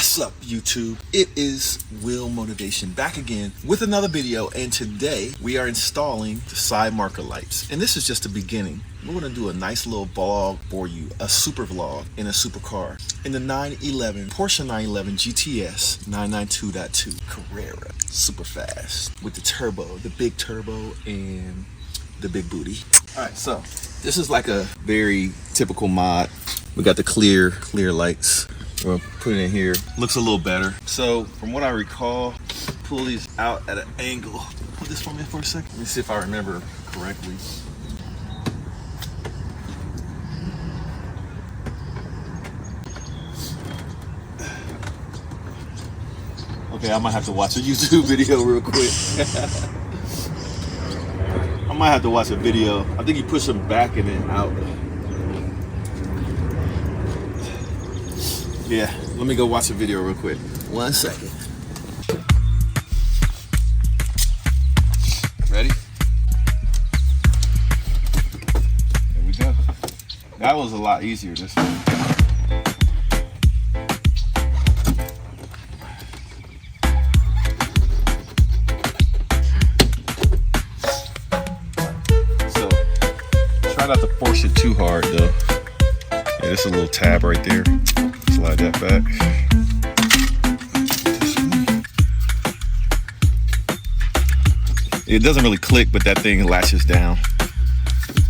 What's up, YouTube? It is Will Motivation back again with another video, and today we are installing the side marker lights. And this is just the beginning. We're going to do a nice little vlog for you, a super vlog in a supercar in the Porsche 911 GTS 992.2 Carrera, super fast with the turbo, the big turbo and the big booty. All right, so this is like a very typical mod. We got the clear lights. We'll put it in here. Looks a little better. So from what I recall, pull these out at an angle. Put this for me for a second. Let me see if I remember correctly. Okay, I might have to watch a YouTube video real quick. I might have to watch a video. I think you push them back and then out. Yeah, let me go watch a video real quick. 1 second. Ready? There we go. That was a lot easier this one. So, try not to force it too hard though. Yeah, there's a little tab right there. Slide that back. It doesn't really click, but that thing latches down.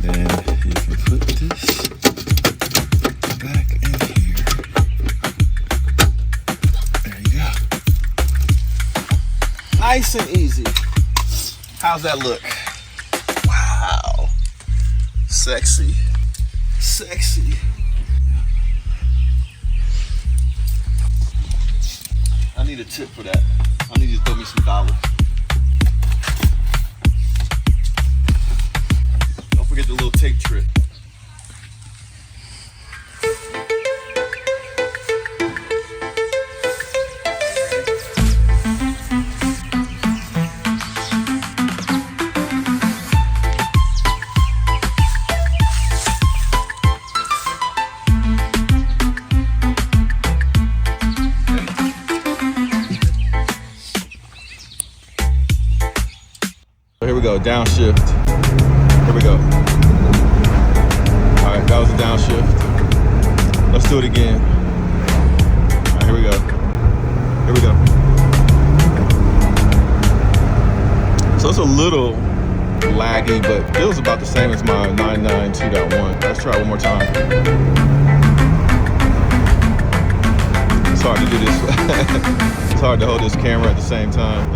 Then you can put this back in here. There you go. Nice and easy. How's that look? Wow. Sexy. Sexy. I need a tip for that. I need you to throw me some dollars. Don't forget the little tape trick. Here we go, downshift. Here we go. All right, that was a downshift. Let's do it again. All right, here we go. Here we go. So it's a little laggy, but it feels about the same as my 992.1. Let's try it one more time. It's hard to do this. It's hard to hold this camera at the same time.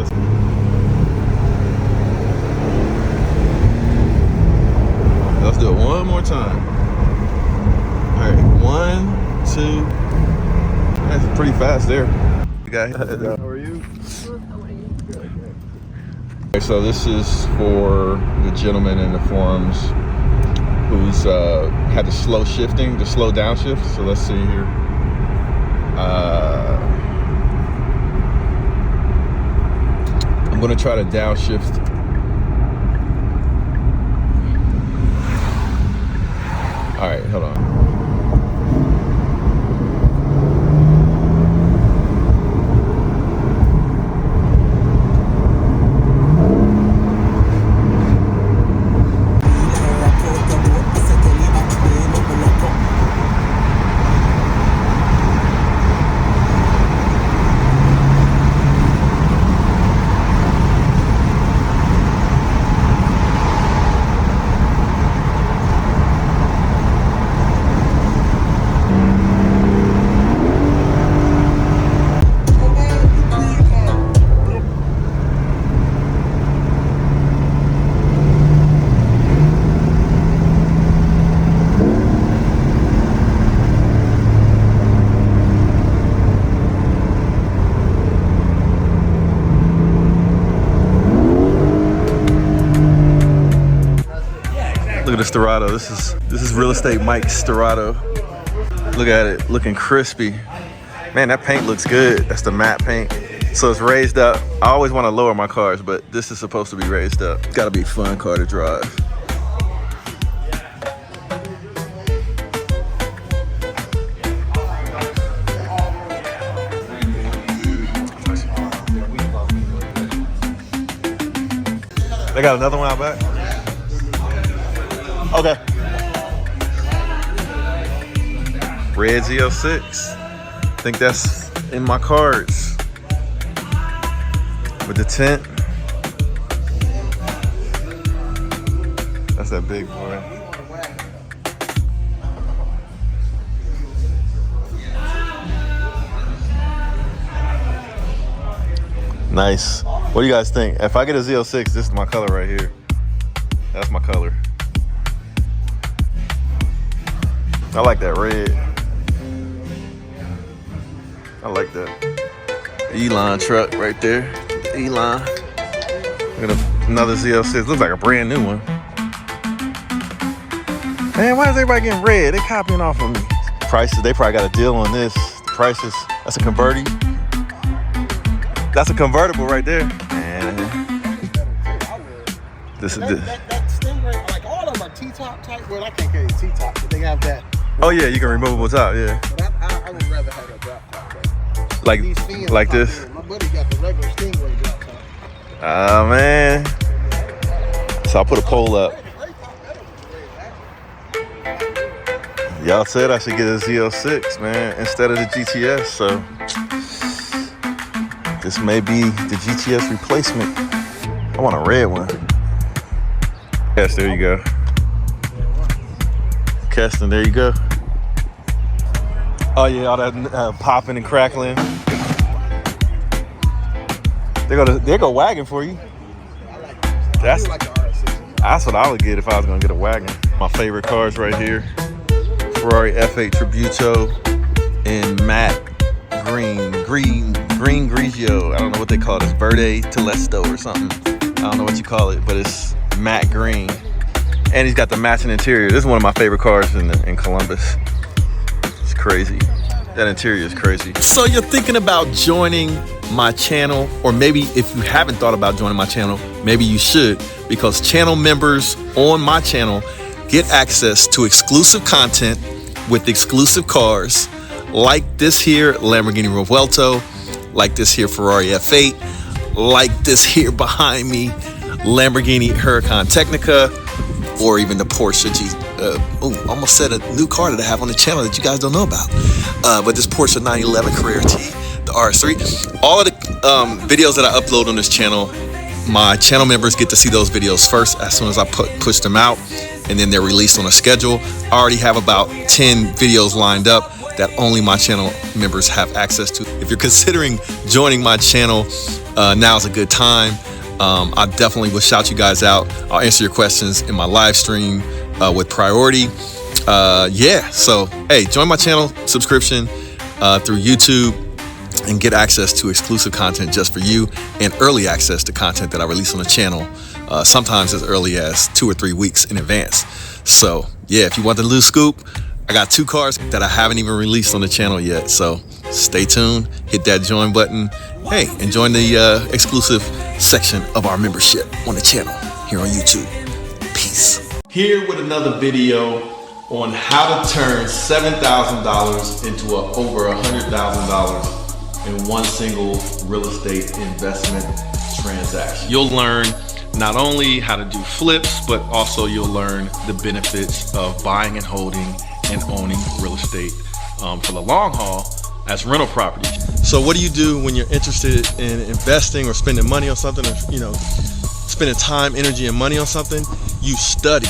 Let's do it one more time. All right, 1, 2. That's pretty fast there. How are you? Okay, so this is for the gentleman in the forums who's had the slow shifting, the slow downshift. So let's see here. I'm gonna try to downshift. All right, hold on. Look at the Sterrato. This is real estate Mike's Sterrato. Look at it, looking crispy. Man, that paint looks good. That's the matte paint. So it's raised up. I always want to lower my cars, but this is supposed to be raised up. It's gotta be a fun car to drive. They got another one out back? Okay. Red Z06. I think that's in my cards. With the tent. That's that big boy. Nice. What do you guys think? If I get a Z06, this is my color right here. That's my color. I like that red. I like that. Elon truck right there. Elon. Look at another Z06. Looks like a brand new one. Man, why is everybody getting red? They copying off of me. Prices, they probably got a deal on this. The prices, that's a converti. That's a convertible right there. Man. This is that Stingray, like all of them are T-top type. Well, I can't carry T-top, but they have that. Oh yeah, you can removable top, yeah. But I would rather have a drop top. Like this. My buddy got the regular Stingray drop top. Oh man. So I'll put a poll up. Y'all said I should get a Z06, man, instead of the GTS, so this may be the GTS replacement. I want a red one. Yes, there you go. Keston, there you go. Oh yeah, all that popping and crackling. They go wagon for you. That's what I would get if I was gonna get a wagon. My favorite cars right here. Ferrari F8 Tributo in matte green grigio. I don't know what they call this, Verde Telesto or something. I don't know what you call it, but it's matte green. And he's got the matching interior. This is one of my favorite cars in Columbus. It's crazy. That interior is crazy. So you're thinking about joining my channel, or maybe if you haven't thought about joining my channel, maybe you should, because channel members on my channel get access to exclusive content with exclusive cars, like this here Lamborghini Revuelto, like this here Ferrari F8, like this here behind me Lamborghini Huracan Technica, or even the Porsche almost said a new car that I have on the channel that you guys don't know about. But this Porsche 911 Carrera T, the RS3. All of the videos that I upload on this channel, my channel members get to see those videos first as soon as I push them out, and then they're released on a schedule. I already have about 10 videos lined up that only my channel members have access to. If you're considering joining my channel, now's a good time. I definitely will shout you guys out. I'll answer your questions in my live stream with priority. Yeah, so hey, join my channel subscription through YouTube and get access to exclusive content just for you, and early access to content that I release on the channel, sometimes as early as 2 or 3 weeks in advance. So yeah, if you want the loose scoop, I got 2 cars that I haven't even released on the channel yet. So stay tuned, hit that join button. Hey, and join the exclusive section of our membership on the channel here on YouTube. Peace. Here with another video on how to turn $7,000 into over $100,000 in one single real estate investment transaction. You'll learn not only how to do flips, but also you'll learn the benefits of buying and holding and owning real estate for the long haul as rental property. So what do you do when you're interested in investing or spending money on something, or spending time, energy, and money on something? You study.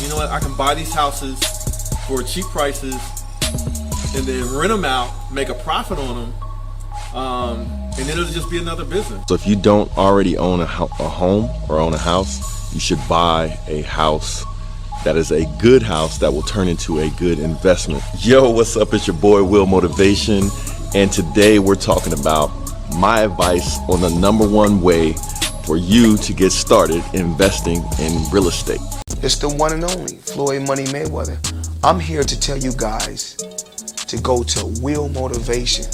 You know what? I can buy these houses for cheap prices and then rent them out, make a profit on them, and then it'll just be another business. So if you don't already own a home or own a house, you should buy a house that is a good house that will turn into a good investment. Yo, what's up? It's your boy Will Motivation, and today we're talking about my advice on the #1 way for you to get started investing in real estate. It's the one and only Floyd Money Mayweather. I'm here to tell you guys to go to Will Motivation.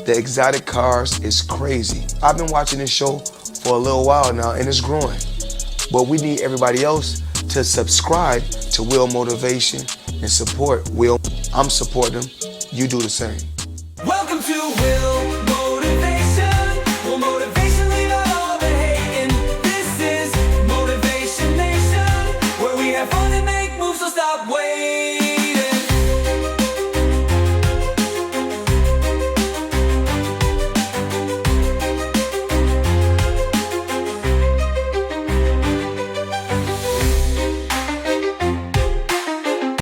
The exotic cars is crazy. I've been watching this show for a little while now, and it's growing. But we need everybody else to subscribe to Will Motivation and support Will. I'm supporting them. You do the same.